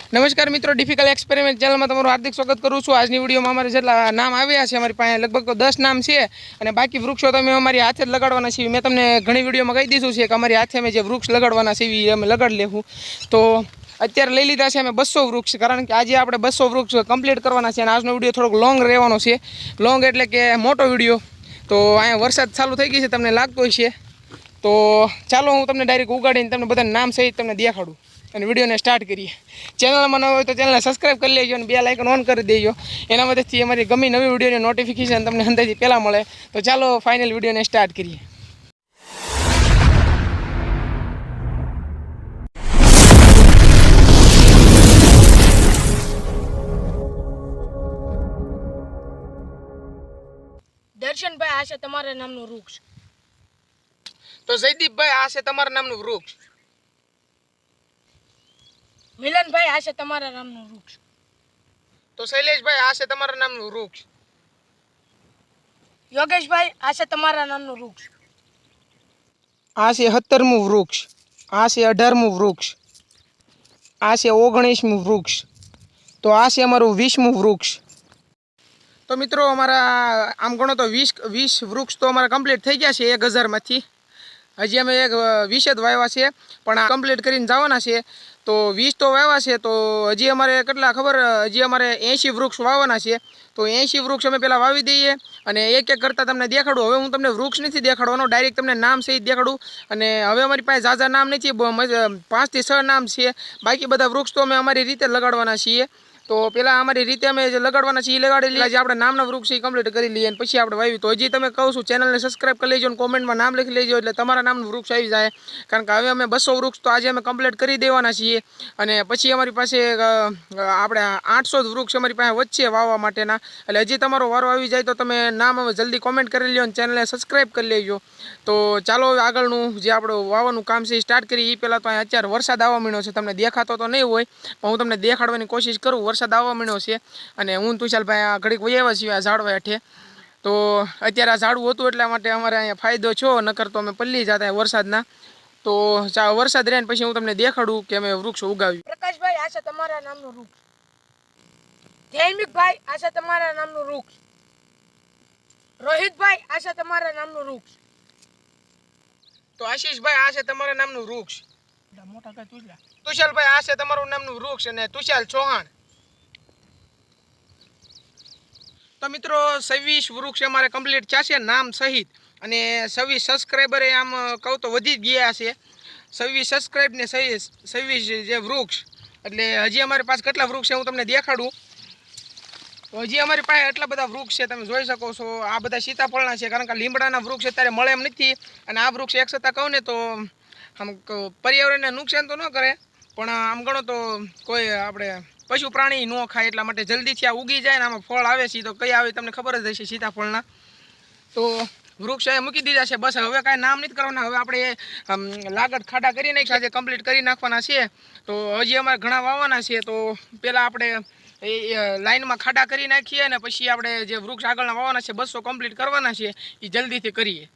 નમસ્કાર મિત્રો, difficult experiment ચેનલમાં તમારું હાર્દિક સ્વાગત કરું છું। આજની વિડીયોમાં અમારે જેટલા નામ આવ્યા છે, અમારી પાસે લગભગ તો 10 નામ છે અને બાકી વૃક્ષો તમે અમારી હાથે જ લગાડવાના છે। મેં તમને ઘણી વિડીયોમાં કહી દીધું છે કે અમારી હાથે અમે જે વૃક્ષ લગાડવાના છે એ અમે લગાડી લેવું। તો અત્યારે લઈ લીધા છે અમે 200 વૃક્ષ, કારણ કે આજે આપણે 200 વૃક્ષ કમ્પ્લીટ કરવાના છે અને આજનો વિડીયો થોડોક લોંગ રહેવાનો છે। લોંગ એટલે કે મોટો વિડીયો। તો અહીંયા વરસાદ ચાલુ થઈ ગઈ છે, તમને લાગતો હશે। તો ચાલો હું તમને ડાયરેક્ટ ઉગાડીને તમને બધા નામ સહિત તમને દેખાડું અને વિડીયોને સ્ટાર્ટ કરીએ। ચેનલમાં ન હોય તો ચેનલને સબસ્ક્રાઈબ કરી લેજો અને બેલ આઇકન ઓન કરી દેજો। એના મદદથી અમારી ગમે નવી વિડીયોની નોટિફિકેશન તમને અંદરથી પહેલાં મળે। તો ચાલો ફાઇનલ વિડીયોને સ્ટાર્ટ કરીએ। દર્શનભાઈ, આ છે તમારા નામનું વૃક્ષ। તો જયદીપભાઈ, આ છે તમારા નામનું વૃક્ષ। મિલનભાઈ, આ છે તમારા નામનું વૃક્ષ। તો શૈલેષભાઈ, આ છે તમારા નામનું વૃક્ષ। યોગેશભાઈ, આ છે તમારા નામનું વૃક્ષ। આ છે 17મું વૃક્ષ। આ છે 18મું વૃક્ષ। આ છે 19મું વૃક્ષ। તો આ છે અમારું 20મું વૃક્ષ। તો મિત્રો, અમારા આમ ગણો તો 20 વૃક્ષ તો અમારા કમ્પ્લીટ થઈ ગયા છે 1000માંથી। હજી અમે 20 જ વાવ્યા છે, પણ આ કમ્પ્લીટ કરીને જવાના છે। તો 20 તો વાવ્યા છે, તો હજી અમારે કેટલા ખબર, હજી અમારે 80 વૃક્ષ વાવવાના છે। તો 80 વૃક્ષ અમે પહેલાં વાવી દઈએ અને એક એક કરતાં તમને દેખાડું। હવે હું તમને વૃક્ષ નથી દેખાડવાનો, ડાયરેક્ટ તમને નામ સહિત દેખાડું। અને હવે અમારી પાસે ઝાઝા નામ નથી, 5 થી 6 નામ છે। બાકી બધા વૃક્ષ તો અમે અમારી રીતે લગાડવાના છીએ। તો પહેલાં અમારી રીતે અમે જે લગાડવાના છીએ એ લગાડી લઈએ, જે આપણે નામના વૃક્ષ એ કમ્પ્લીટ કરી લઈએ અને પછી આપણે વાવી। તો હજી તમે કહું છું, ચેનલને સબસ્ક્રાઈબ કરી લેજો અને કોમેન્ટમાં નામ લખી લેજો, એટલે તમારા નામનું વૃક્ષ આવી જાય। કારણ કે હવે અમે 200 વૃક્ષ તો આજે અમે કમ્પ્લીટ કરી દેવાના છીએ અને પછી અમારી પાસે આપણે 800 વૃક્ષ અમારી પાસે વચ્ચે વાવવા માટેના। એટલે હજી તમારો વારો આવી જાય તો તમે નામ હવે જલ્દી કોમેન્ટ કરી લ્યો અને ચેનલને સબસ્ક્રાઈબ કરી લેજો। તો ચાલો આગળનું જે આપણું વાવવાનું કામ છે એ સ્ટાર્ટ કરીએ। એ પહેલાં તો અહીંયા અત્યારે વરસાદ આવવા માંડ્યો છે, તમને દેખાતો તો નહીં હોય પણ હું તમને દેખાડવાની કોશિશ કરું। વરસાદ આવવા માંડ્યો છે અને હું તુષાલભાઈ આ ઘડીક વયાવ્યા છીએ આ ઝાડવા હેઠે। તો અત્યારે આ ઝાડવું હતું એટલા માટે અમારે અહીંયા ફાયદો છો, નકર તો અમે પલ્લી જતા વરસાદના। તો વરસાદ રહે ને પછી હું તમને દેખાડું કે અમે વૃક્ષ ઉગાવ્યું। પ્રકાશભાઈ, આ છે તમારા નામનું વૃક્ષ। જૈમિકભાઈ, આ છે તમારા નામનું વૃક્ષ। રોહિતભાઈ, આ છે તમારા નામનું વૃક્ષ। તો આશીષભાઈ, આ છે તમારા નામનું વૃક્ષ। મોટા કઈ તુષાલભાઈ, આ છે તમારું નામનું વૃક્ષ અને તુષાલ ચૌહાણ। તો મિત્રો, 26 વૃક્ષ અમારે કમ્પ્લીટ થશે નામ સહિત અને 26 સબસ્ક્રાઈબર આમ કહું તો વધી જ ગયા છે। 26 સબસ્ક્રાઈબ ને 26 જે વૃક્ષ, એટલે હજી અમારી પાસે કેટલા વૃક્ષ છે હું તમને દેખાડું। તો હજી અમારી પાસે એટલા બધા વૃક્ષ છે, તમે જોઈ શકો છો। આ બધા સીતાફળના છે, કારણ કે લીમડાના વૃક્ષ અત્યારે મળે એમ નથી અને આ વૃક્ષ એક છતાં કહું ને તો આમ પર્યાવરણને નુકસાન તો ન કરે, પણ આમ ગણો તો કોઈ આપણે પશુ પ્રાણી ન ખાય એટલા માટે જલ્દીથી આ ઉગી જાય ને આમાં ફળ આવે છે। તો કઈ આવે તમને ખબર જ હશે સીતાફળના। તો વૃક્ષ એ મૂકી દીધા છે, બસ હવે કાંઈ નામ નથી કરવાના। હવે આપણે લાગડ ખાડા કરી નાખ્યા છે, કમ્પ્લીટ કરી નાખવાના છે। તો હજી અમારે ઘણા વાવવાના છે। તો પહેલાં આપણે લાઈનમાં ખાડા કરી નાખીએ અને પછી આપણે જે વૃક્ષ આગળના વાવવાના છે 200 કમ્પ્લીટ કરવાના છે એ જલ્દીથી કરીએ।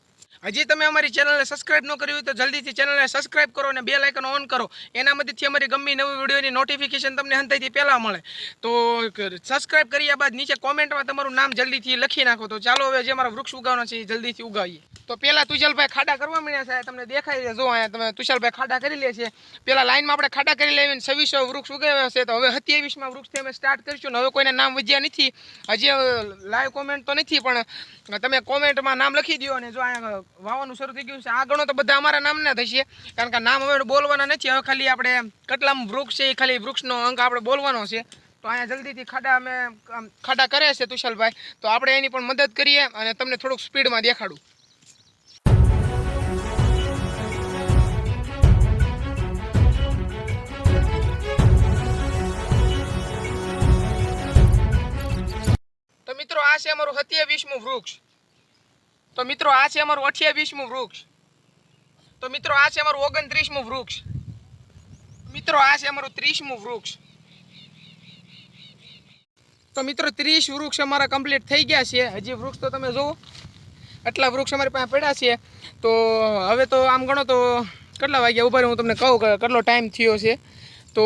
હજી તમે અમારી ચેનલને સબસ્ક્રાઈબ ન કરી હોય તો જલ્દીથી ચેનલને સબસ્ક્રાઈબ કરો અને બેલ આઇકન ઓન કરો। એના મદદથી અમારી ગમે નવી વિડીયોની નોટિફિકેશન તમને અંતથી પહેલાં મળે। તો સબસ્ક્રાઈબ કર્યા બાદ નીચે કોમેન્ટમાં તમારું નામ જલ્દીથી લખી નાખો। તો ચાલો હવે જે અમારા વૃક્ષ ઉગાવવાના છે એ જલ્દીથી ઉગાવીએ। તો પહેલાં તુષાલભાઈ ખાડા કરવા માંડ્યા છે, તમને દેખાય છે, જો અહીંયા તમે તુષાલભાઈ ખાડા કરી લે છે। પહેલાં લાઈનમાં આપણે ખાડા કરી લેવીને 26 વૃક્ષ ઉગાવ્યા છે। તો હવે 27માં વૃક્ષથી અમે સ્ટાર્ટ કરીશું ને હવે કોઈને નામ વધ્યા નથી, હજી લાઈવ કોમેન્ટ તો નથી, પણ તમે કોમેન્ટમાં નામ લખી દો અને જો અહીંયા વાવવાનું શરૂ થઈ ગયું છે આ ગણો તો બધા અમારા નામના થશે, કારણ કે નામ હવે બોલવાના નથી। હવે ખાલી આપણે કેટલામાં વૃક્ષ છે એ ખાલી વૃક્ષનો અંક આપણે બોલવાનો છે। તો અહીંયા જલ્દીથી ખાડા અમે ખાડા કરે છે તુષાલભાઈ, તો આપણે એની પણ મદદ કરીએ અને તમને થોડુંક સ્પીડમાં દેખાડું। તો મિત્રો, આ છે અમારું 27મું વૃક્ષ। તો મિત્રો, આ છે અમારું 28મું વૃક્ષ। તો મિત્રો, આ છે અમારું 29મું વૃક્ષ। મિત્રો, આ છે અમારું 30મું વૃક્ષ। તો મિત્રો, 30 વૃક્ષ અમારા કમ્પ્લીટ થઈ ગયા છે। હજી વૃક્ષ તો તમે જુઓ એટલા વૃક્ષ અમારી પાસે પડ્યા છે। તો હવે તો આમ ગણો તો કેટલા વાગ્યા ઉભા હું તમને કહું કે કેટલો ટાઈમ થયો છે। તો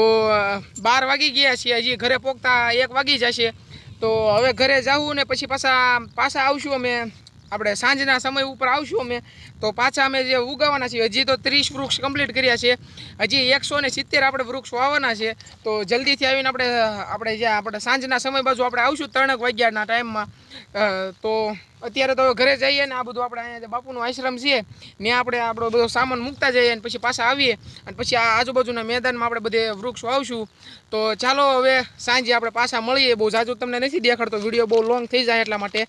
12 વાગી ગયા છીએ, હજી ઘરે પહોંચતા 1 વાગી જશે. તો હવે ઘરે જાવું ને પછી પાછા આવશું અમે, આપણે સાંજના સમય ઉપર આવશું અમે. તો પાછા અમે જે ઉગાવવાના છીએ, હજી તો 30 વૃક્ષ કમ્પ્લીટ કર્યા છે, હજી 170 આપણે વૃક્ષ વાવવાના છે. તો જલ્દીથી આવીને આપણે સાંજના સમય બાજુ આપણે આવશું 3 વાગ્યાના ટાઈમમાં. તો અત્યારે તો ઘરે જઈએ ને આ બધું આપણે અહીંયા જે બાપુનો આશ્રમ છે ત્યાં આપણે આપણો બધો સામાન મૂકતા જઈએ અને પછી પાછા આવીએ અને પછી આ આજુબાજુના મેદાનમાં આપણે બધે વૃક્ષ વાવશું. તો ચાલો હવે સાંજે આપણે પાછા મળીએ. બહુ ઝાઝું તમને નથી દેખાડતો, વિડીયો બહુ લોંગ થઈ જાય એટલા માટે.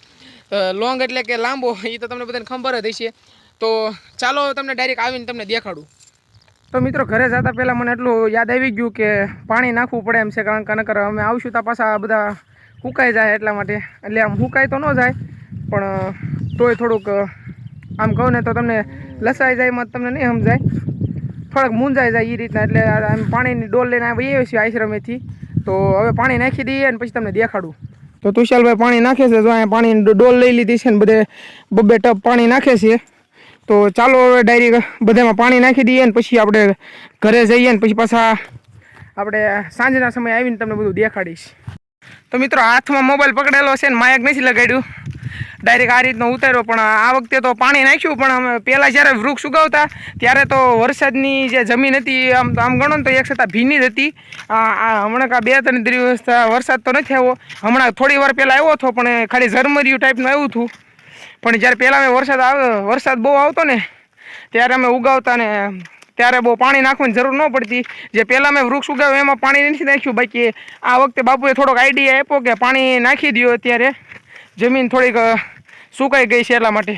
લોંગ એટલે કે લાંબો, એ તો તમને બધાને ખબર જ હશે. તો ચાલો તમને ડાયરેક્ટ આવીને તમને દેખાડું. તો મિત્રો ઘરે જતા પહેલાં મને એટલું યાદ આવી ગયું કે પાણી નાખવું પડે એમ છે, કારણ કે નકર અમે આવશું તો પાછા બધા સુકાઈ જાય એટલા માટે. એટલે આમ સુકાઈ તો ન જાય પણ તોય થોડુંક આમ કહું ને તો તમને લસાઈ જાય એમાં તમને નહીં સમજાય, થોડાક મૂંઝાઈ જાય એ રીતના. એટલે આમ પાણીની ડોલ લઈને આવીએ છીએ આશ્રમેથી. તો હવે પાણી નાખી દઈએ અને પછી તમને દેખાડું. તો તુષાલભાઈ પાણી નાખે છે, જો અહીંયા પાણીની ડોલ લઈ લીધી છે ને બધે 2 ટબ પાણી નાખે છે. તો ચાલો હવે ડાયરેક્ટ બધામાં પાણી નાખી દઈએ ને પછી આપણે ઘરે જઈએ ને પછી પાછા આપણે સાંજના સમયે આવીને તમને બધું દેખાડીશ. તો મિત્રો હાથમાં મોબાઈલ પકડેલો છે ને માયક નથી લગાડ્યું, ડાયરેક્ટ આ રીતનો ઉતાર્યો. પણ આ વખતે તો પાણી નાખ્યું, પણ અમે પહેલાં જ્યારે વૃક્ષ ઉગાવતા ત્યારે તો વરસાદની જે જમીન હતી આમ ગણો ને તો એક છતાં ભીની જ હતી. હમણાં 2-3 દિવસ વરસાદ તો નથી આવ્યો. હમણાં થોડી વાર પહેલાં આવ્યો હતો પણ ખાલી ઝરમરિયું ટાઈપનું આવ્યું હતું. પણ જ્યારે પહેલાં અમે વરસાદ બહુ આવતો ને ત્યારે અમે ઉગાવતા ને ત્યારે બહુ પાણી નાખવાની જરૂર ન પડતી. જે પહેલાં મેં વૃક્ષ ઉગાવ્યું એમાં પાણી નથી નાખ્યું. બાકી આ વખતે બાપુએ થોડોક આઈડિયા આપ્યો કે પાણી નાખી દો, અત્યારે જમીન થોડીક સુકાઈ ગઈ છે એટલા માટે.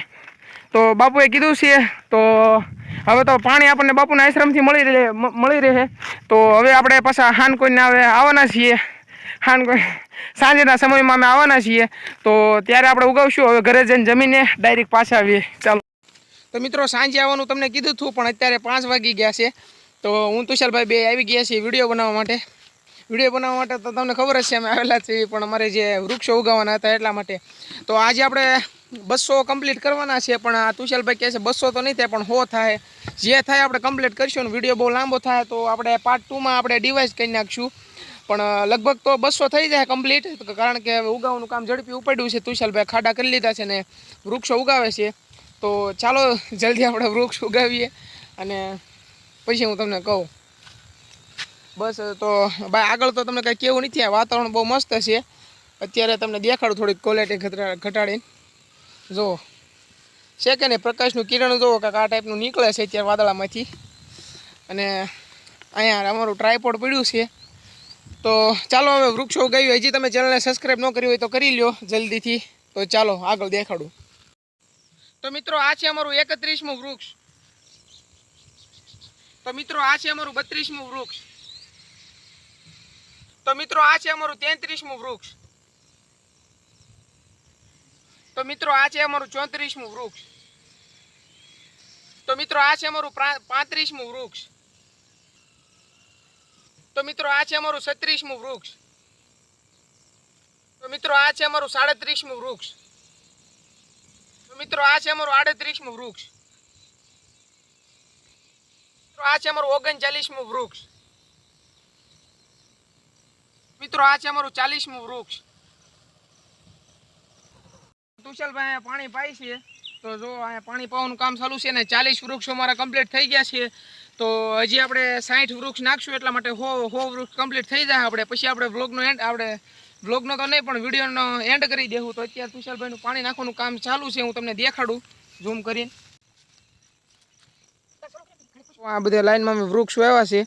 તો બાપુએ કીધું છે. તો હવે તો પાણી આપણને બાપુના આશ્રમથી મળી રહે. તો હવે આપણે પાછા હાનકોઈને આવવાના છીએ, સાંજના સમયમાં અમે આવવાના છીએ. તો ત્યારે આપણે ઉગાવશું. હવે ઘરે જઈને જમીને ડાયરેક્ટ પાછા આવીએ. ચાલો. તો મિત્રો સાંજે આવવાનું તમને કીધું હતું પણ અત્યારે 5 વાગી ગયા છે. તો હું તુષાલભાઈ બે આવી ગયા છીએ વિડીયો બનાવવા માટે. તો તમને ખબર જ છે અમે આવેલા છીએ, પણ અમારે જે વૃક્ષો ઉગાવવાના હતા એટલા માટે. તો આજે આપણે 200 કમ્પ્લીટ કરવાના છે, પણ આ તુષાલભાઈ કહે છે 200 તો નહીં થાય પણ 100 થાય. જે થાય આપણે કમ્પ્લીટ કરીશું ને વિડીયો બહુ લાંબો થાય તો આપણે પાર્ટ 2માં આપણે ડિવાઇસ કરી નાખીશું. પણ લગભગ તો 200 થઈ જાય કમ્પ્લીટ, કારણ કે ઉગાવવાનું કામ ઝડપી ઉપાડ્યું છે. તુષાલભાઈ ખાડા કરી લીધા છે ને વૃક્ષો ઉગાવે છે. તો ચાલો જલ્દી આપણે વૃક્ષ ઉગાવીએ અને પછી હું તમને કહું. બસ તો ભાઈ આગળ તો તમને કંઈ કેવું નથી. આ વાતાવરણ બહુ મસ્ત છે. અત્યારે તમને દેખાડું થોડીક ક્વોલિટી ઘટાડીને. જુઓ છે કે નહીં, પ્રકાશનું કિરણ જુઓ કાંક આ ટાઈપનું નીકળે છે અત્યારે વાદળામાંથી. અને અહીંયા અમારું ટ્રાયપોડ પડ્યું છે. તો ચાલો હવે વૃક્ષો ઉગાવ્યું. હજી તમે ચેનલને સબસ્ક્રાઈબ ન કરી હોય તો કરી લ્યો જલ્દીથી. તો ચાલો આગળ દેખાડું. તો મિત્રો આ છે અમારું 31મું વૃક્ષ. તો મિત્રો આ છે અમારું 32મું વૃક્ષ. તો મિત્રો આ છે અમારું 33મું વૃક્ષ. તો મિત્રો આ છે અમારું 34મું વૃક્ષ. તો મિત્રો આ છે અમારું 35મું વૃક્ષ. તો મિત્રો આ છે અમારું 36મું વૃક્ષ. તો મિત્રો આ છે અમારું 37મું વૃક્ષ. તો મિત્રો આ છે અમારું 38મું વૃક્ષ. મિત્રો આ છે અમારું 39મું વૃક્ષ. મિત્રો આ છે અમારું 40મું વૃક્ષ. તુષાલભાઈ પાણી પાય છે. તો જો અહીંયા પાણી પાવાનું કામ ચાલુ છે ને 40 વૃક્ષો મારા કમ્પ્લીટ થઈ ગયા છે. તો હજી આપણે 60 વૃક્ષ નાખશું એટલા માટે 100 વૃક્ષ કમ્પ્લીટ થઈ જાય આપણે. પછી આપણે વ્લોગનો તો નહીં પણ વિડીયોનો એન્ડ કરી દેવું. તો અત્યારે તુષાલભાઈનું પાણી નાખવાનું કામ ચાલુ છે, હું તમને દેખાડું ઝૂમ કરીને. આ બધા લાઈનમાં અમે વૃક્ષ વાવ્યા છે.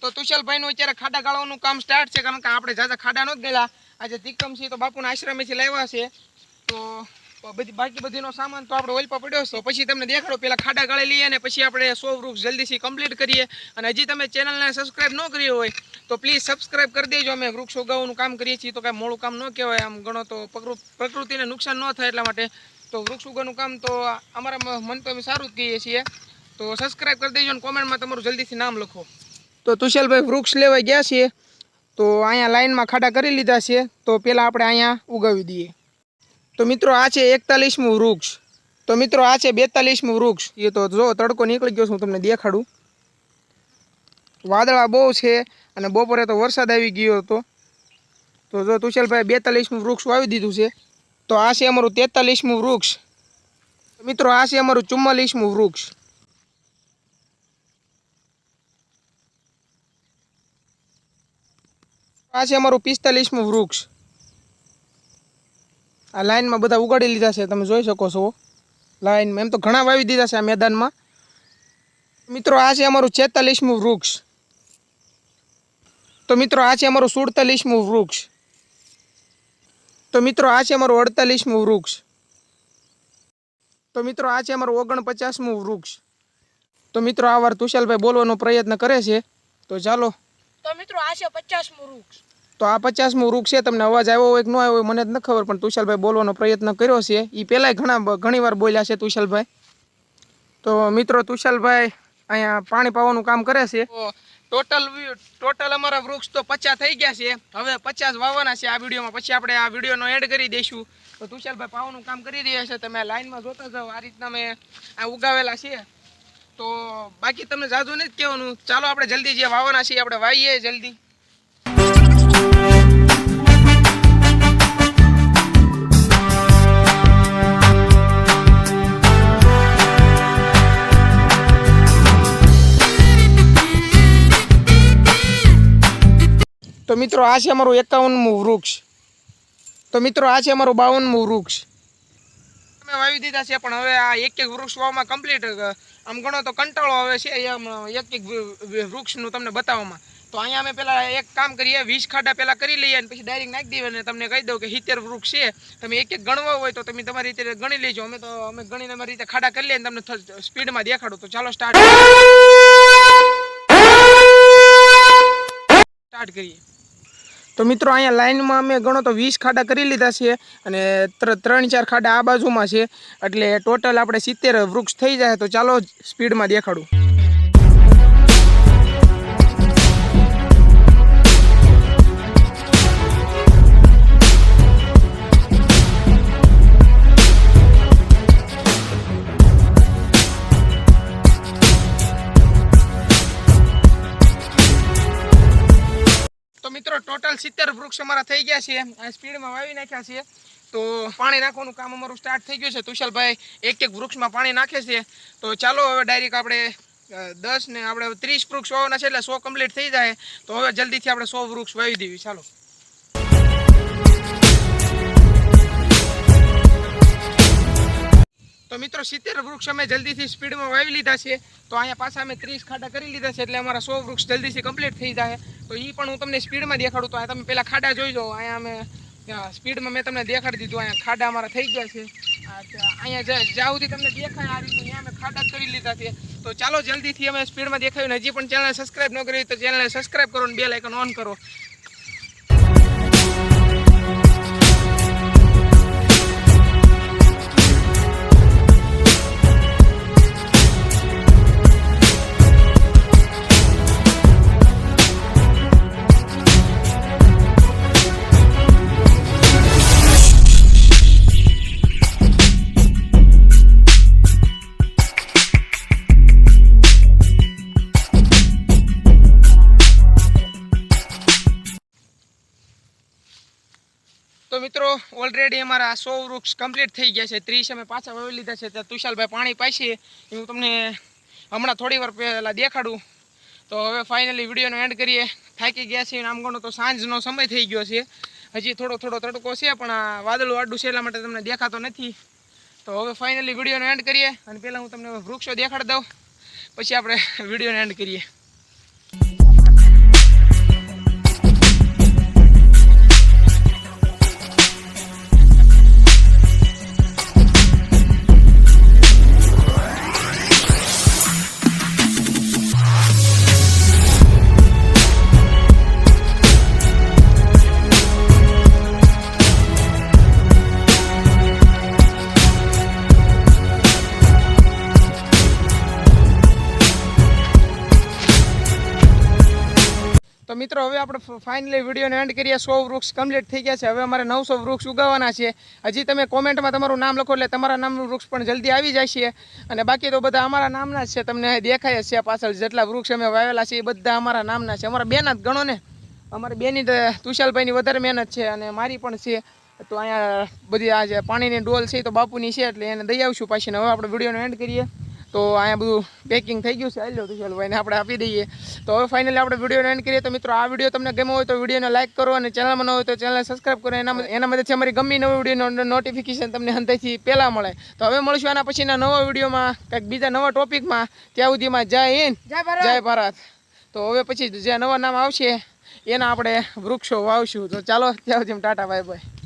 તો તુષાલભાઈનું અત્યારે ખાડા ગાળવાનું કામ સ્ટાર્ટ છે, કારણ કે આપણે ઝાઝા ખાડા નથી ગયેલા. આજે તિક્કમસિંહ તો બાપુના આશ્રમેથી લાવ્યા છે. તો બાકી બધીનો સામાન તો આપણે ઓઇલ પર પડ્યો છે. તો પછી તમને દેખાડો, પહેલાં ખાડા ગાળી લઈએ અને પછી આપણે 100 વૃક્ષ જલ્દીથી કમ્પ્લીટ કરીએ. અને હજી તમે ચેનલને સબસ્ક્રાઈબ ન કરી હોય તો પ્લીઝ સબસ્ક્રાઈબ કરી દેજો. અમે વૃક્ષ ઉગાવવાનું કામ કરીએ છીએ તો કાંઈ મોડું કામ ન કહેવાય, આમ ગણો તો પ્રકૃતિને નુકસાન ન થાય એટલા માટે. તો વૃક્ષ ઉગાવવાનું કામ તો અમારા મન તો અમે સારું જ કહીએ છીએ. તો સબસ્ક્રાઈબ કરી દેજો અને કોમેન્ટમાં તમારું જલ્દીથી નામ લખો. તો તુષાલભાઈ વૃક્ષ લેવા ગયા છીએ. તો અહીંયા લાઈનમાં ખાડા કરી લીધા છે, તો પહેલાં આપણે અહીંયા ઉગાવી દઈએ. તો મિત્રો આ છે 41મું વૃક્ષ. તો મિત્રો આ છે 42મું વૃક્ષ. એ તો જો તડકો નીકળી ગયો છે, હું તમને દેખાડું. વાદળા બહુ છે અને બપોરે તો વરસાદ આવી ગયો હતો. તો જો તુષાલભાઈ 42મું વૃક્ષ વાવી દીધું છે. તો આ છે અમારું 43મું વૃક્ષ. મિત્રો આ છે અમારું 44મું વૃક્ષ. આ છે અમારું 45મું વૃક્ષ. આ લાઈનમાં બધા ઉગાડી લીધા છે, તમે જોઈ શકો છો લાઈનમાં. એમ તો ઘણા વાવી દીધા છે આ મેદાનમાં. મિત્રો આ છે અમારું 46મું વૃક્ષ. તો મિત્રો આ છે અમારું 47મું વૃક્ષ. તો મિત્રો આ છે અમારું 48મું વૃક્ષ. તો મિત્રો આ છે અમારું 49મું વૃક્ષ. તો મિત્રો આ વાર તુષાલભાઈ બોલવાનો પ્રયત્ન કરે છે, તો ચાલો. તો મિત્રો આ છે 50મું વૃક્ષ. તો આ 50મું વૃક્ષ છે. તમને અવાજ આવ્યો હોય કે ન આવ્યો હોય મને જ ન ખબર, પણ તુષાલભાઈ બોલવાનો પ્રયત્ન કર્યો છે. એ પહેલાંય ઘણી વાર બોલ્યા છે તુષાલભાઈ. તો મિત્રો તુષાલભાઈ અહીંયા પાણી પાવાનું કામ કરે છે. ટોટલ અમારા વૃક્ષ તો 50 થઈ ગયા છે. હવે 50 વાવવાના છે આ વિડીયોમાં. પછી આપણે આ વિડીયોનો એડ કરી દઈશું. તો તુષાલભાઈ પાવાનું કામ કરી રહ્યા છે. તમે લાઈનમાં જોતા જાઓ, આ રીતના મેં આ ઉગાવેલા છે. તો બાકી તમને જાજુ નથી કહેવાનું. ચાલો આપણે જલ્દી જે વાવવાના છીએ આપણે વાવીએ જલ્દી. તો મિત્રો આ છે અમારું 51મું વૃક્ષ. તો મિત્રો આ છે અમારું 52મું વૃક્ષ. અમે વાવી દીધા છે, પણ હવે આ એક વૃક્ષ વાવવામાં કમ્પ્લીટ આમ ગણો તો કંટાળો આવે છે એમ એક વૃક્ષનું તમને બતાવવામાં. તો અહીંયા અમે પહેલાં એક કામ કરીએ, 20 ખાડા પહેલાં કરી લઈએ અને પછી ડાયરેક્ટ નાખી દઈએ. અને તમને કહી દઉં કે 70 વૃક્ષ છે. તમે એક ગણવા હોય તો તમે તમારી રીતે ગણી લેજો. અમે ગણીને અમારી રીતે ખાડા કરી લઈએ અને તમને સ્પીડમાં દેખાડું. તો ચાલો સ્ટાર્ટ કરીએ. તો મિત્રો અહીંયા લાઈનમાં અમે ગણો તો 20 ખાડા કરી લીધા છે અને 3-4 ખાડા આ બાજુમાં છે. એટલે ટોટલ આપણે 70 વૃક્ષ થઈ જાય. તો ચાલો સ્પીડમાં દેખાડું. મિત્રો ટોટલ 70 વૃક્ષ અમારા થઈ ગયા છે. આ સ્પીડમાં વાવી નાખ્યા છે. તો પાણી નાખવાનું કામ અમારું સ્ટાર્ટ થઈ ગયું છે. તુષાલભાઈ એક વૃક્ષમાં પાણી નાખે છે. તો ચાલો હવે ડાયરેક્ટ આપણે 10 ને આપણે 30 વૃક્ષ વાવવાના છે, એટલે 100 કમ્પ્લીટ થઈ જાય. તો હવે જલ્દીથી આપણે 100 વૃક્ષ વાવી દેવી. ચાલો. તો મિત્રો 70 વૃક્ષ અમે જલ્દીથી સ્પીડમાં વાવી લીધા છે. તો અહીંયા પાછા અમે 30 ખાડા કરી લીધા છે, એટલે અમારા 100 વૃક્ષ જલ્દીથી કમ્પ્લીટ થઈ જાય. તો એ પણ હું તમને સ્પીડમાં દેખાડું. તો આ તમે પહેલાં ખાડા જોઈ જાઓ. અહીંયા અમે સ્પીડમાં મેં તમને દેખાડી દીધું. અહીંયા ખાડા અમારા થઈ ગયા છે. અહીંયા જ્યાં સુધી તમને દેખાય આ રીતનું અહીંયા અમે ખાડા કરી લીધા છે. તો ચાલો જલ્દીથી અમે સ્પીડમાં દેખાયું. હજી પણ ચેનલને સબસ્ક્રાઈબ ન કરી તો ચેનલને સબસ્ક્રાઈબ કરો અને બેલ આઇકન ઓન કરો. તો મિત્રો ઓલરેડી અમારા 100 વૃક્ષ કમ્પ્લીટ થઈ ગયા છે. 30 અમે પાછા વાવી લીધા છે. ત્યાં તુષાલભાઈ પાણી પાશે એ હું તમને હમણાં થોડી વાર પહેલાં દેખાડું. તો હવે ફાઇનલી વિડીયોનો એન્ડ કરીએ. થાકી ગયા છીએ. આમ ગણો તો સાંજનો સમય થઈ ગયો છે. હજી થોડો તડકો છે, પણ આ વાદળું આડું છે એટલા માટે તમને દેખાતો નથી. તો હવે ફાઇનલી વિડીયોનો એન્ડ કરીએ. અને પહેલાં હું તમને વૃક્ષો દેખાડી દઉં, પછી આપણે વિડીયોનો એન્ડ કરીએ. મિત્રો હવે આપણે ફાઇનલી વિડીયોને એન્ડ કરીએ. 100 વૃક્ષ કમ્પ્લીટ થઈ ગયા છે. હવે અમારે 900 વૃક્ષ ઉગાવવાના છે. હજી તમે કોમેન્ટમાં તમારું નામ લખો એટલે તમારા નામનું વૃક્ષ પણ જલ્દી આવી જાય છે. અને બાકી તો બધા અમારા નામના જ છે. તમને દેખાય જ છે પાછળ જેટલા વૃક્ષ અમે વાવેલા છે એ બધા અમારા નામના છે. અમારા બેના જ ગણો ને. અમારે બેની તુષાલભાઈની વધારે મહેનત છે અને મારી પણ છે. તો અહીંયા બધી આ જે પાણીની ડોલ છે એ તો બાપુની છે એટલે એને દઈ આવશું પાછી. હવે આપણે વિડીયોને એન્ડ કરીએ. તો અહીંયા બધું પેકિંગ થઈ ગયું છે. હાલો તુષાલભાઈને આપણે આપી દઈએ. તો હવે ફાઇનલી આપણે વિડીયોને એન્ડ કરીએ. તો મિત્રો આ વિડીયો તમને ગમ્યો હોય તો વિડીયોને લાઇક કરો અને ચેનલમાં ન હોય તો ચેનલ સબસ્ક્રાઈબ કરો. એના મદદથી અમારી ગમે નવી વિડીયોનો નોટિફિકેશન તમને હંતાઈથી પહેલાં મળે. તો હવે મળશું આના પછીના નવા વિડીયોમાં કંઈક બીજા નવા ટોપિકમાં. ત્યાં સુધીમાં જય હિન્દ જય ભારત. તો હવે પછી જે નવા નામ આવશે એના આપણે વૃક્ષો વાવશું. તો ચાલો ત્યાં સુધી ટાટા બાય બાય.